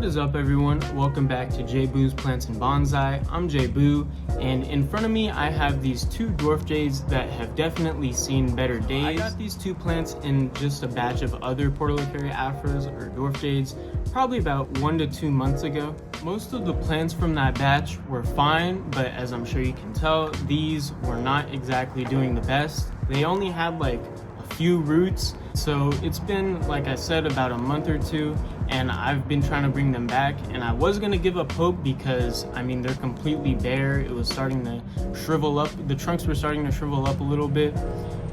is up, everyone? Welcome back to Boo's Plants and Bonsai. I'm Boo, and in front of me I have these two dwarf jades that have definitely seen better days. I got these two plants in just a batch of other Portulacaria afras or dwarf jades probably about 1 to 2 months ago. Most of the plants from that batch were fine, but as I'm sure you can tell, these were not exactly doing the best. They only had like a few roots, so it's been, like I said, about a month or two, and I've been trying to bring them back, and I was gonna give up hope because I mean they're completely bare. It was starting to shrivel up, the trunks were starting to shrivel up a little bit,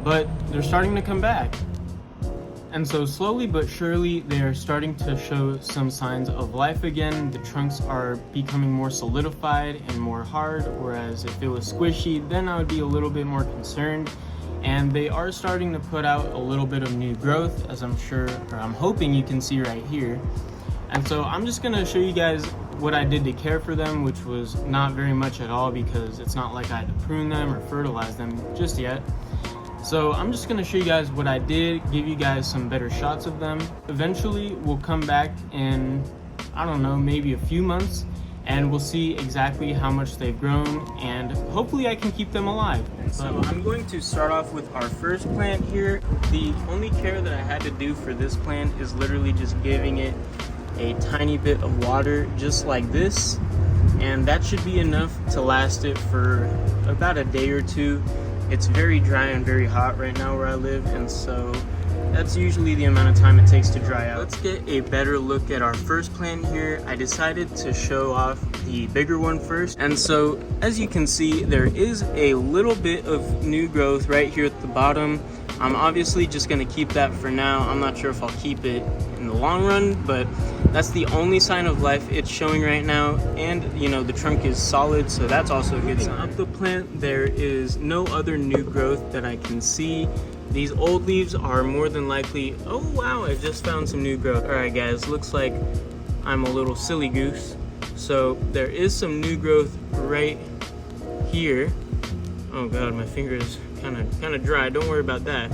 but they're starting to come back. And so slowly but surely they're starting to show some signs of life again. The trunks are becoming more solidified and more hard, whereas if it was squishy then I would be a little bit more concerned. And they are starting to put out a little bit of new growth, as I'm sure, or I'm hoping you can see right here. And so I'm just gonna show you guys what I did to care for them, which was not very much at all because it's not like I had to prune them or fertilize them just yet. So I'm just gonna show you guys what I did, give you guys some better shots of them. Eventually we'll come back in, I don't know, maybe a few months, and we'll see exactly how much they've grown, and hopefully I can keep them alive. So I'm going to start off with our first plant here. The only care that I had to do for this plant is literally just giving it a tiny bit of water, just like this, and that should be enough to last it for about a day or two. It's very dry and very hot right now where I live, and so that's usually the amount of time it takes to dry out. Let's get a better look at our first plant here. I decided to show off the bigger one first. And so as you can see, there is a little bit of new growth right here at the bottom. I'm obviously just gonna keep that for now. I'm not sure if I'll keep it in the long run, but that's the only sign of life it's showing right now. And you know, the trunk is solid, so that's also a good sign. Up the plant, there is no other new growth that I can see. These old leaves are more than likely, oh wow, I just found some new growth. All right guys, looks like I'm a little silly goose. So there is some new growth right here. Oh god, my finger is kind of dry, don't worry about that.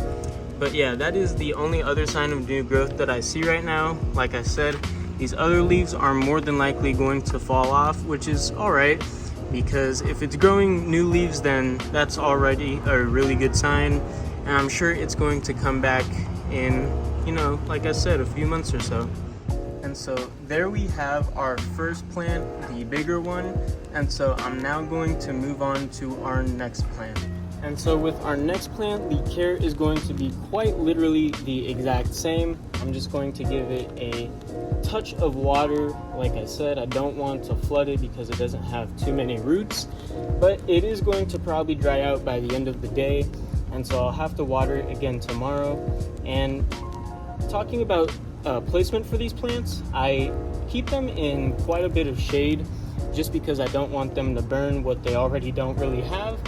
But yeah, that is the only other sign of new growth that I see right now. Like I said, these other leaves are more than likely going to fall off, which is all right, because if it's growing new leaves, then that's already a really good sign. And I'm sure it's going to come back in, you know, like I said, a few months or so. And so there we have our first plant, the bigger one. And so I'm now going to move on to our next plant. And so with our next plant, the care is going to be quite literally the exact same. I'm just going to give it a touch of water. Like I said, I don't want to flood it because it doesn't have too many roots, but it is going to probably dry out by the end of the day. And so I'll have to water it again tomorrow. And talking about placement for these plants, I keep them in quite a bit of shade just because I don't want them to burn what they already don't really have.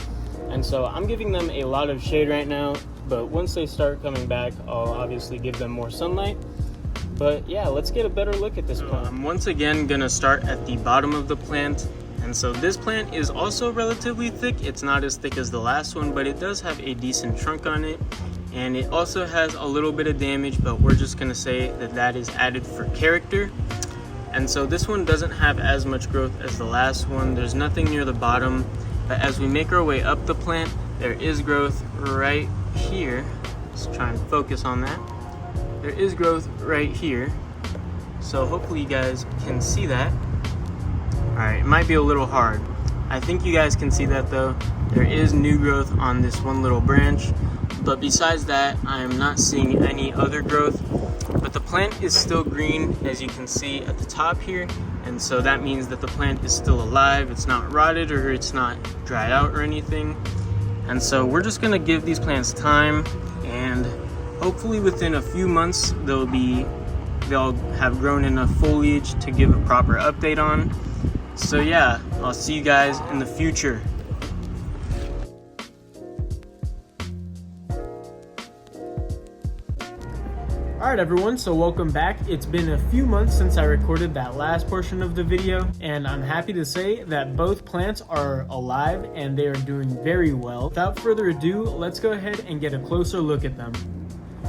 And so I'm giving them a lot of shade right now, but once they start coming back, I'll obviously give them more sunlight. But yeah, let's get a better look at this plant. I'm once again gonna start at the bottom of the plant. And so this plant is also relatively thick. It's not as thick as the last one, but it does have a decent trunk on it. And it also has a little bit of damage, but we're just gonna say that that is added for character. And so this one doesn't have as much growth as the last one. There's nothing near the bottom, but as we make our way up the plant, there is growth right here. Let's try and focus on that. There is growth right here. So hopefully you guys can see that. All right, it might be a little hard. I think you guys can see that though. There is new growth on this one little branch, but besides that, I am not seeing any other growth. But the plant is still green, as you can see at the top here, and so that means that the plant is still alive. It's not rotted or it's not dried out or anything. And so we're just gonna give these plants time, and hopefully within a few months they'll have grown enough foliage to give a proper update on. So yeah, I'll see you guys in the future. Alright everyone, so welcome back. It's been a few months since I recorded that last portion of the video, and I'm happy to say that both plants are alive and they are doing very well. Without further ado, let's go ahead and get a closer look at them.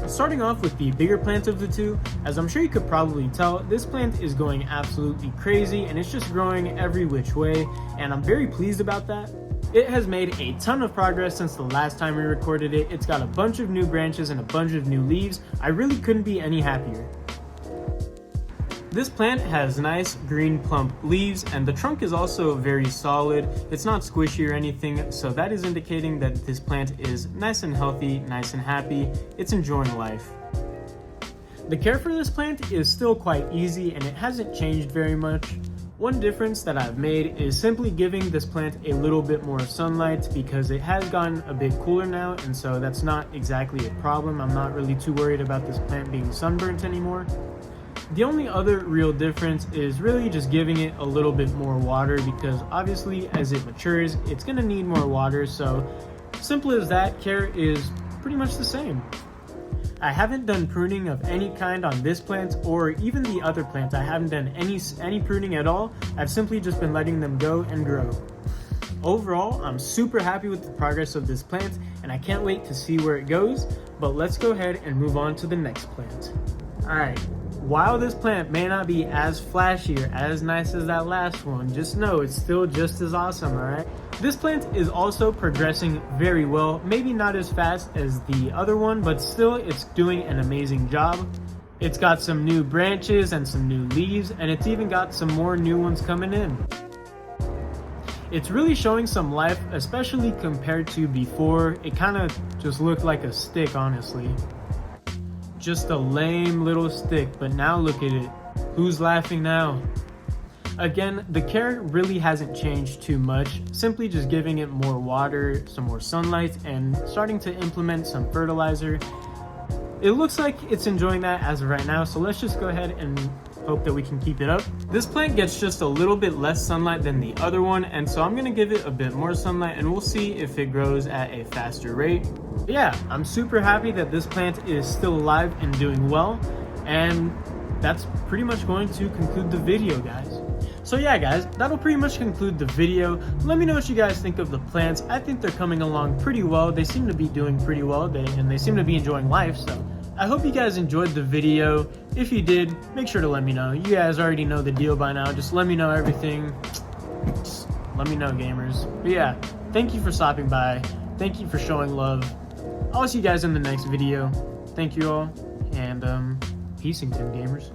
Starting off with the bigger plant of the two, as I'm sure you could probably tell, this plant is going absolutely crazy and it's just growing every which way, and I'm very pleased about that. It has made a ton of progress since the last time we recorded it. It's got a bunch of new branches and a bunch of new leaves. I really couldn't be any happier. This plant has nice green plump leaves, and the trunk is also very solid. It's not squishy or anything, so that is indicating that this plant is nice and healthy, nice and happy. It's enjoying life. The care for this plant is still quite easy and it hasn't changed very much. One difference that I've made is simply giving this plant a little bit more sunlight because it has gotten a bit cooler now, and so that's not exactly a problem. I'm not really too worried about this plant being sunburnt anymore. The only other real difference is really just giving it a little bit more water because obviously as it matures, it's going to need more water, so simple as that, care is pretty much the same. I haven't done pruning of any kind on this plant or even the other plants. I haven't done any pruning at all. I've simply just been letting them go and grow. Overall, I'm super happy with the progress of this plant and I can't wait to see where it goes, but let's go ahead and move on to the next plant. Alright, while this plant may not be as flashy or as nice as that last one, just know it's still just as awesome, alright? This plant is also progressing very well, maybe not as fast as the other one, but still it's doing an amazing job. It's got some new branches and some new leaves, and it's even got some more new ones coming in. It's really showing some life, especially compared to before. It kind of just looked like a stick, honestly. Just a lame little stick, but now look at it. Who's laughing now? Again, the care really hasn't changed too much, simply just giving it more water, some more sunlight, and starting to implement some fertilizer. It looks like it's enjoying that as of right now, so let's just go ahead and hope that we can keep it up. This plant gets just a little bit less sunlight than the other one, and so I'm going to give it a bit more sunlight and we'll see if it grows at a faster rate. But yeah, I'm super happy that this plant is still alive and doing well, and that's pretty much going to conclude the video, guys. So yeah guys, that'll pretty much conclude the video. Let me know what you guys think of the plants. I think they're coming along pretty well. They seem to be doing pretty well, and they seem to be enjoying life, so I hope you guys enjoyed the video. If you did, make sure to let me know. You guys already know the deal by now. Just let me know everything. Just let me know, gamers. But yeah, thank you for stopping by. Thank you for showing love. I'll see you guys in the next video. Thank you all, and peacington, gamers.